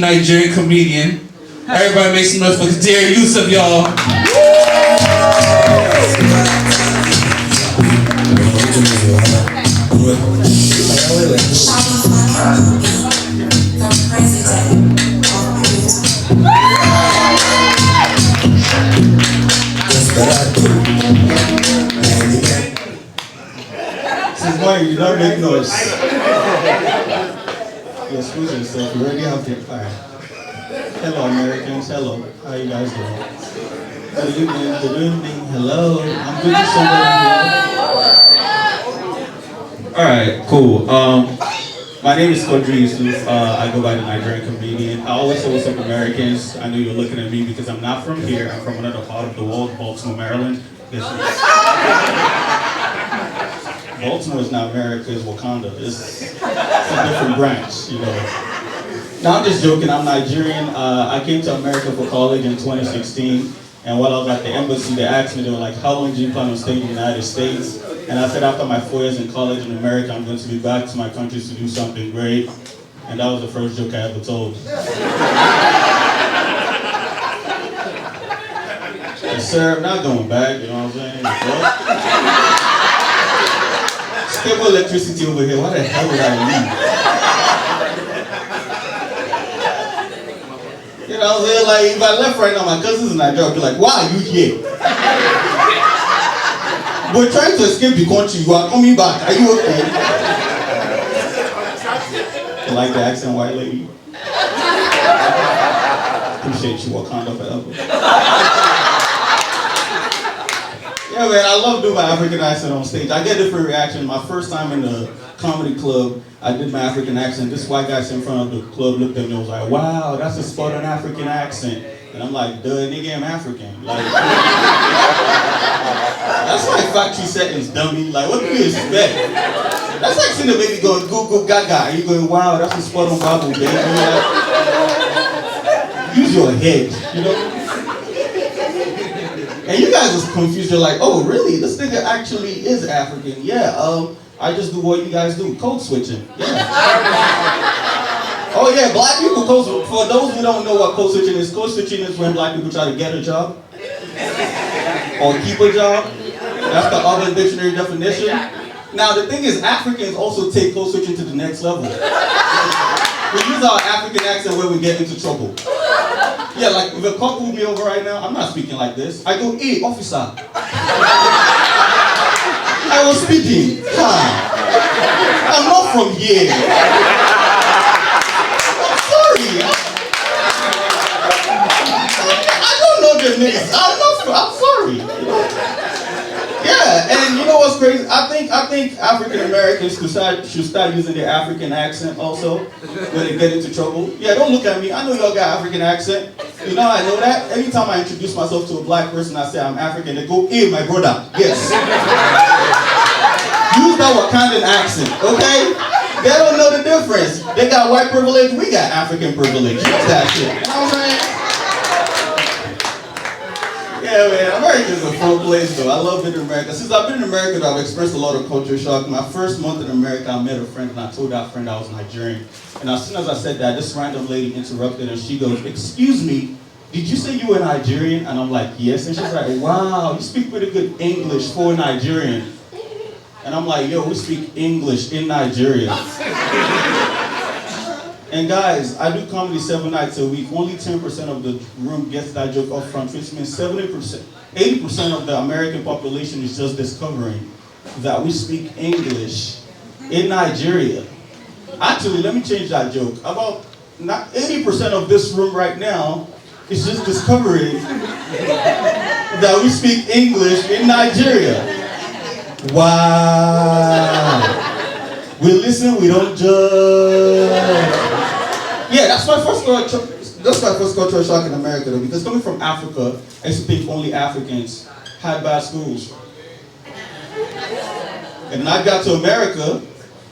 Nigerian comedian. Everybody make some noise for Quadir Yussuf, y'all. This is why you don't make noise. You excuse yourself, you already have the fire. Hello Americans, hello. How you guys doing? Good evening, good evening, hello. I'm good to somebody here. Alright, cool. My name is Quadir Yussuf. I go by the Nigerian comedian. I always say what's up Americans. I know you're looking at me because I'm not from here. I'm from another part of the world, Baltimore, Maryland. Baltimore is not America, it's Wakanda. It's a different branch, you know. Now I'm just joking, I'm Nigerian. I came to America for college in 2016, and while I was at the embassy, they asked me, they were like, how long do you plan on staying in the United States? And I said after my 4 years in college in America, I'm going to be back to my country to do something great. And that was the first joke I ever told. Yes, sir, I'm not going back, you know what I'm saying? Stable electricity over here, why the hell would I leave? You know what I'm saying? Like, if I left right now, my cousins in Nigeria would be like, why are you here? We're trying to escape the country, you are coming back, are you okay? You like the accent, white lady? Appreciate you, Wakanda forever. Yeah, man, I love doing my African accent on stage. I get different reactions. My first time in the comedy club, I did my African accent. This white guy sitting in front of the club looked at me and was like, wow, that's a spot on African accent. And I'm like, duh, nigga, I'm African. Like, that's like factory settings, dummy. Like, what do you expect? That's like seeing the baby going, go, go, gaga. And you're going, wow, that's a spot on Bible, baby. Like, use your head, you know? And you guys was confused. You're like, oh, really? This nigga actually is African. Yeah, I just do what you guys do, code switching. Yeah. Oh yeah, black people code switching. For those who don't know what code switching is when black people try to get a job or keep a job. That's the other dictionary definition. Now the thing is, Africans also take code switching to the next level. We use our African accent when we get into trouble. Yeah, like if a cop pulled me over right now, I'm not speaking like this. I go, hey, officer. I was speaking. Hi. I'm not from here. I'm sorry. I don't know the niggas. I'm sorry. Yeah, and you know what's crazy? I think African Americans should start using their African accent also when they get into trouble. Yeah, don't look at me. I know y'all got African accent. You know I know that. Anytime I introduce myself to a black person, I say I'm African. They go, hey, my brother. Yes. Use that Wakandan accent, okay? They don't know the difference. They got white privilege. We got African privilege. Use that shit. You know what I'm saying? Yeah, man, America is a fun place though. I love it in America. Since I've been in America, I've experienced a lot of culture shock. My first month in America, I met a friend and I told that friend I was Nigerian. And as soon as I said that, this random lady interrupted and she goes, excuse me, did you say you were Nigerian? And I'm like, yes. And she's like, wow, you speak pretty good English for a Nigerian. And I'm like, yo, we speak English in Nigeria. And guys, I do comedy 7 nights a week. Only 10% of the room gets that joke up front, which means 70%, 80% of the American population is just discovering that we speak English in Nigeria. Actually, let me change that joke. About 80% of this room right now is just discovering that we speak English in Nigeria. Wow. We listen, we don't judge. Yeah, that's my first cultural shock in America though, because coming from Africa, I used to think only Africans had bad schools. And then I got to America,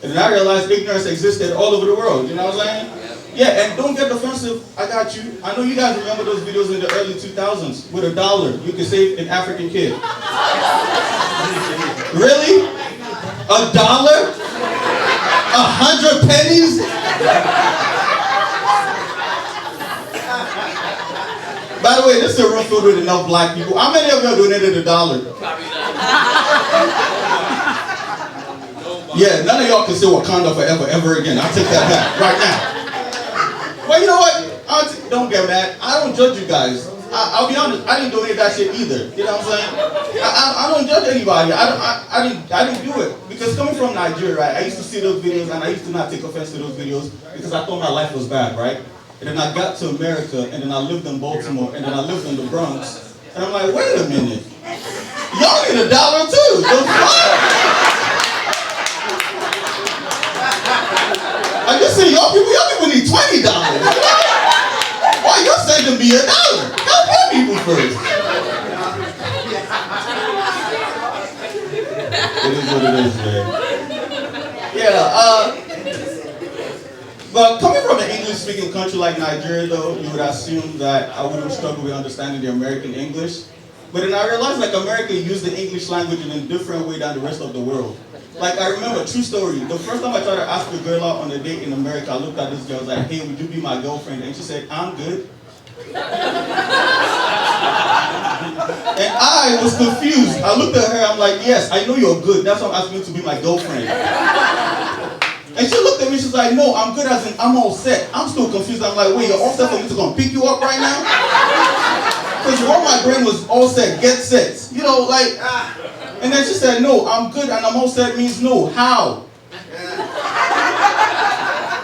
and then I realized ignorance existed all over the world, you know what I'm saying? Yeah, and don't get defensive, I got you. I know you guys remember those videos in the early 2000s with $1, you could save an African kid. Really? $1? 100 pennies? By the way, this is a room filled with enough black people. How many of you donated $1? Yeah, none of y'all can say Wakanda forever, ever again. I'll take that back right now. Well, you know what? Don't get mad. I don't judge you guys. I'll be honest. I didn't donate that shit either. You know what I'm saying? I don't judge anybody. I didn't do it because coming from Nigeria, right? I used to see those videos and I used to not take offense to those videos because I thought my life was bad, right? And then I got to America and then I lived in Baltimore and then I lived in the Bronx and I'm like, wait a minute, y'all need $1 too. The fuck? I just say y'all people need $20. Why you're sending me $1? Help your people first. It is what it is, man. Yeah, but coming from an English-speaking country like Nigeria, though, you would assume that I wouldn't struggle with understanding the American English. But then I realized, like, America used the English language in a different way than the rest of the world. Like, I remember, true story, the first time I tried to ask a girl out on a date in America, I looked at this girl, I was like, hey, would you be my girlfriend? And she said, I'm good. And I was confused. I looked at her, I'm like, yes, I know you're good. That's why I'm asking you to be my girlfriend. And she looked at me, she's like, no, I'm good as in, I'm all set. I'm still confused. I'm like, wait, you're all set for me to come pick you up right now? Because all my brain was all set, get set. You know, like, and then she said, no, I'm good and I'm all set means no. How?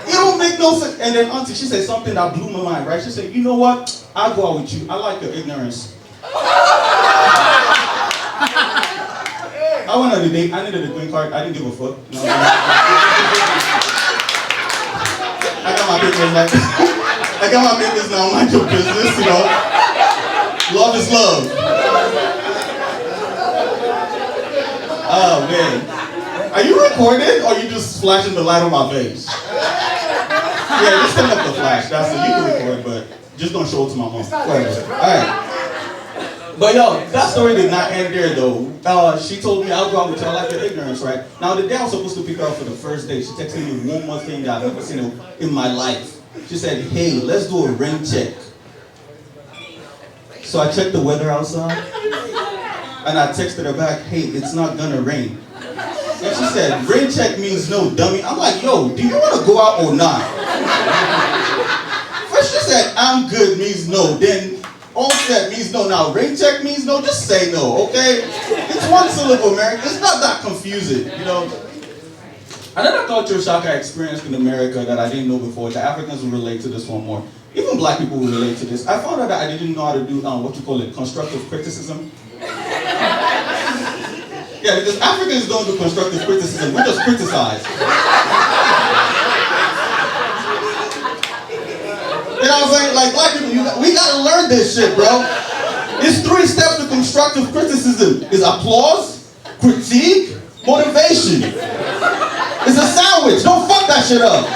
It don't make no sense. And then auntie, she said something that blew my mind, right? She said, you know what? I'll go out with you. I like your ignorance. I went on a date. I needed a green card. I didn't give a fuck. You know, I got my papers like, I got my papers now. Mind your business, you know. Love is love. Oh man. Are you recording or are you just flashing the light on my face? Yeah, just turn up the flash. That's it. You can record, but just don't show it to my mom. Whatever. Alright. But yo, that story did not end there though. She told me I'll go out with you. I like your ignorance, right? Now the day I was supposed to pick her up for the first day, she texted me one more thing that I've never seen in my life. She said, hey, let's do a rain check. So I checked the weather outside and I texted her back, hey, it's not gonna rain. And she said, rain check means no, dummy. I'm like, yo, do you wanna go out or not? First she said, I'm good means no. Then all set means no. Now rain check means no. Just say no, okay? It's one syllable, America. It's not that confusing, you know? Another culture shock I experienced in America that I didn't know before, the Africans will relate to this one more. Even black people will relate to this. I found out that I didn't know how to do, what you call it, constructive criticism. Yeah, because Africans don't do constructive criticism. We just criticize. You know what I'm saying? Like black people, we gotta learn this shit, bro. It's 3 steps to constructive criticism. It's applause, critique, motivation. It's a sandwich. Don't fuck that shit up.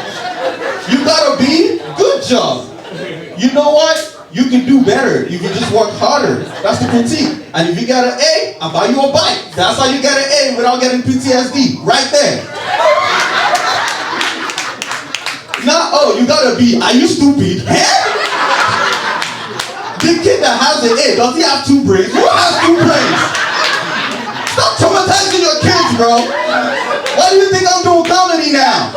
You gotta be, good job. You know what? You can do better. You can just work harder. That's the critique. And if you got an A, I'll buy you a bike. That's how you get an A without getting PTSD. Right there. Now, oh, you gotta be, are you stupid? The kid that has an A, does he have 2 brains? Who has 2 brains? Stop traumatizing your kids, bro. Why do you think I'm doing comedy now?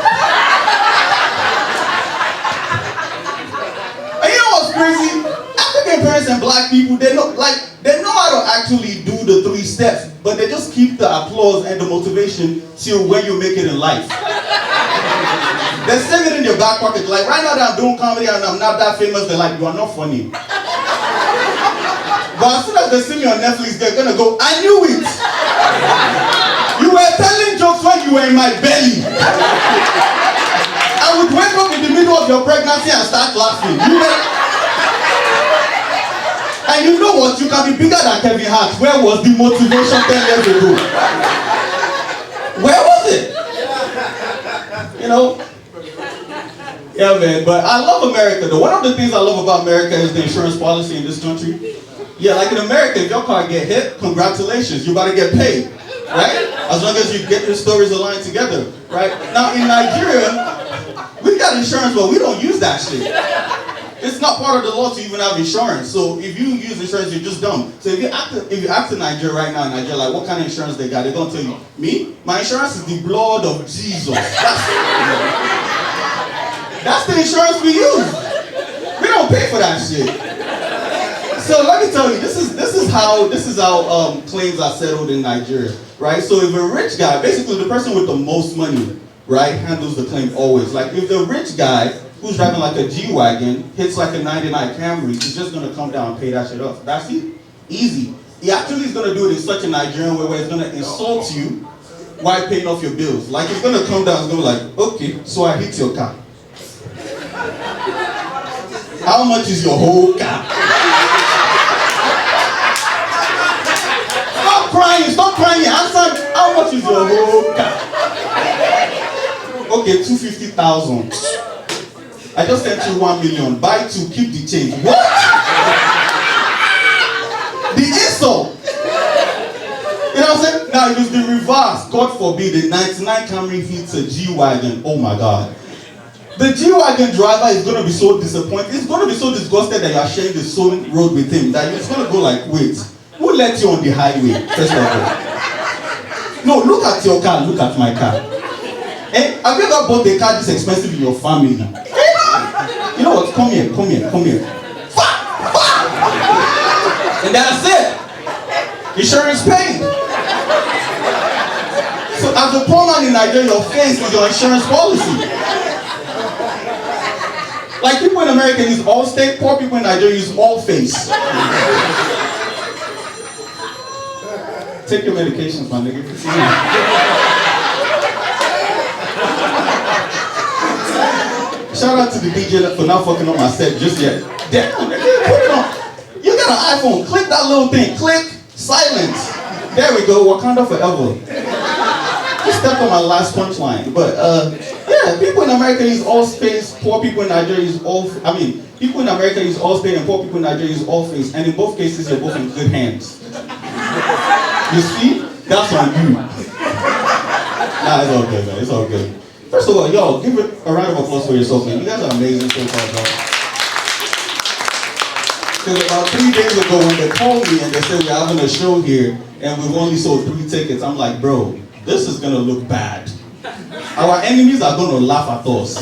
And you know what's crazy? African parents and black people, they know how to actually do the 3 steps, but they just keep the applause and the motivation till when you make it in life. They sing it in your back pocket. Like right now that I'm doing comedy and I'm not that famous, they're like, you are not funny. But as soon as they see me on Netflix, they're gonna go, I knew it. You were telling jokes when you were in my belly. I would wake up in the middle of your pregnancy and start laughing. And you know what? You can be bigger than Kevin Hart. Where was the motivation 10 years ago? Where was it? You know? Yeah, man. But I love America, though. One of the things I love about America is the insurance policy in this country. Yeah, like in America, if your car get hit, congratulations. You're about to get paid. Right? As long as you get your stories aligned together. Right? Now, in Nigeria, we got insurance, but we don't use that shit. It's not part of the law to even have insurance. So if you use insurance, you're just dumb. So if you ask in Nigeria right now, in Nigeria, like what kind of insurance they got, they're gonna tell you, me, my insurance is the blood of Jesus. That's the insurance we use. We don't pay for that shit. So let me tell you, this is how claims are settled in Nigeria, right? So if a rich guy, basically the person with the most money, right, handles the claim always. Like if the rich guy who's driving like a G-Wagon hits like a 99 Camry, he's just gonna come down and pay that shit off. That's it. Easy. He actually is gonna do it in such a Nigerian way where he's gonna insult you while paying off your bills. Like he's gonna come down and he's gonna be like, okay, so I hit your car. How much is your whole car? Stop crying, answer, how much is your whole car? Okay, 250,000. I just sent you 1 million. Buy 2, keep the change. What? The insult. You know what I'm saying? Now it was the reverse. God forbid the 99 Camry hits a G-Wagon. Oh my God. The G-Wagon driver is going to be so disappointed. It's going to be so disgusted that you are sharing the same road with him that it's going to go like, wait, who let you on the highway? First of all. No, look at your car. Look at my car. Eh? Have you ever bought a car this expensive in your family? You know what? Come here. And that's it. Insurance paid. So as a poor man in Nigeria, your face is your insurance policy. Like people in America use Allstate, poor people in Nigeria use Allface. Take your medications, my nigga. Shout out to the DJ for not fucking on my set just yet. Damn, nigga, put it on. You got an iPhone, click that little thing, click, silence. There we go, Wakanda forever. Just stepped on my last punchline. But yeah, people in America use Allspace, poor people in Nigeria use people in America use Allspace and poor people in Nigeria use Allface. And in both cases, you're both in good hands. You see? That's on you. Nah, it's all good, man. It's all good. First of all, y'all, give it a round of applause for yourself, man. You guys are amazing so far, bro. Because about 3 days ago, when they called me and they said we're having a show here and we've only sold 3 tickets, I'm like, bro, this is gonna look bad. Our enemies are gonna laugh at us.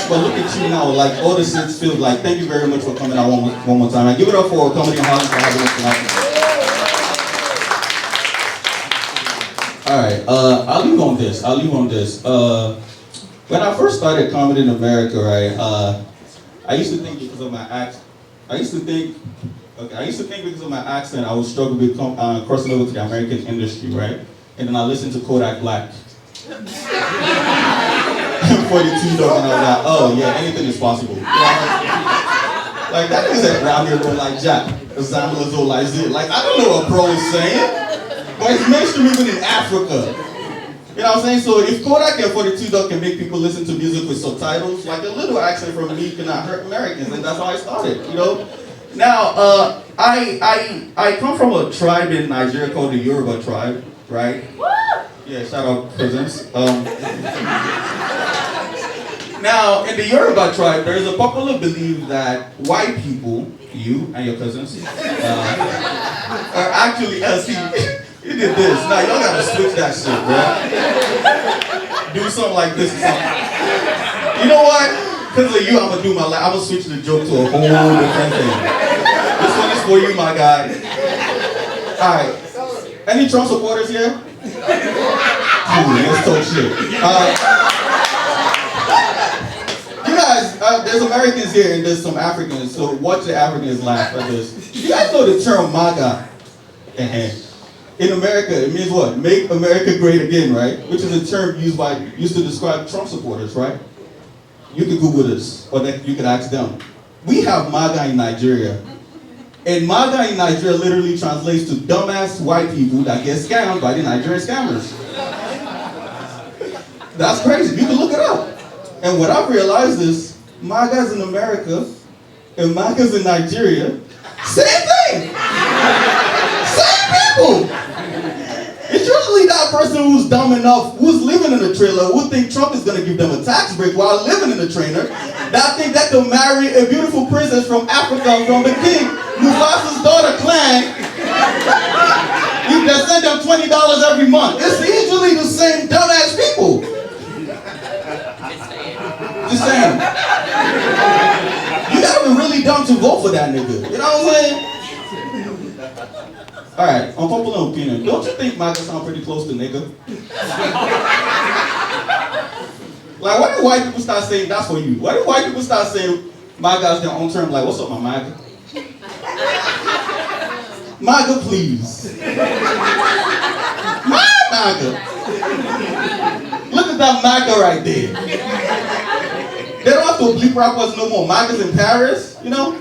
But look at you now, like all the seats filled. Like, thank you very much for coming out one more time. And give it up for Comedy in Harlem for having us tonight. Alright, I'll leave on this. When I first started comedy in America, right, I used to think because of my accent, because of my accent, I would struggle with crossing over to the American industry, right? And then I listened to Kodak Black. 42 Dog, and I was like, oh yeah, anything is possible. Like that is that around here going like Jack, Zamla's all like Z. Like I don't know what bro is saying, but it's mainstream even in Africa. You know what I'm saying? So if Kodak and 42 Dog can make people listen to music with subtitles, like a little accent from me cannot hurt Americans, and that's how I started, you know? Now, I come from a tribe in Nigeria called the Yoruba tribe, right? Yeah, shout out cousins. Now, in the Yoruba tribe, there is a popular belief that white people, you and your cousins, are actually, see, you did this. Now, y'all gotta switch that shit, bro. Do something like this or something. You know what? Because of you, I'm gonna switch the joke to a whole different thing. This one is for you, my guy. Alright. Any Trump supporters here? Let's talk shit. You guys, there's Americans here and there's some Africans, so watch the Africans laugh at this. You guys know the term MAGA? In America, it means what? Make America great again, right? Which is a term used to describe Trump supporters, right? You can Google this, or you can ask them. We have MAGA in Nigeria. And MAGA in Nigeria literally translates to dumbass white people that get scammed by the Nigerian scammers. That's crazy. You can look it up. And what I've realized is, MAGAs in America and MAGAs in Nigeria, same thing! Same people! It's usually the that person who's dumb enough, who's living in a trailer, who think Trump is gonna give them a tax break while living in a trailer, that think that they'll marry a beautiful princess from Africa, from the king, Mufasa's daughter clan, you can send them $20 every month. It's usually the same dumbass people. Just saying. You gotta be really dumb to vote for that nigga. You know what I'm saying? Alright, unpopular opinion. Don't you think MAGA sound pretty close to nigga? Like, why do white people start saying that's for you? Why do white people start saying MAGA as their own term? Like, what's up, my MAGA? MAGA, please. My MAGA. Look at that MAGA right there. They don't have to bleep rappers no more. MAGA's in Paris, you know?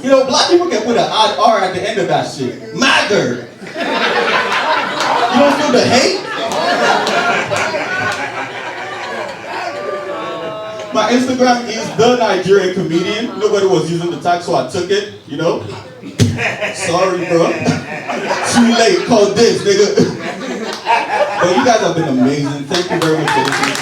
You know, black people can put an odd R at the end of that shit. MAGA. You don't feel the hate? My Instagram is the Nigerian comedian. Nobody was using the tag, so I took it, you know? Sorry, bro. Too late, call this, nigga. But you guys have been amazing. Thank you very much for listening.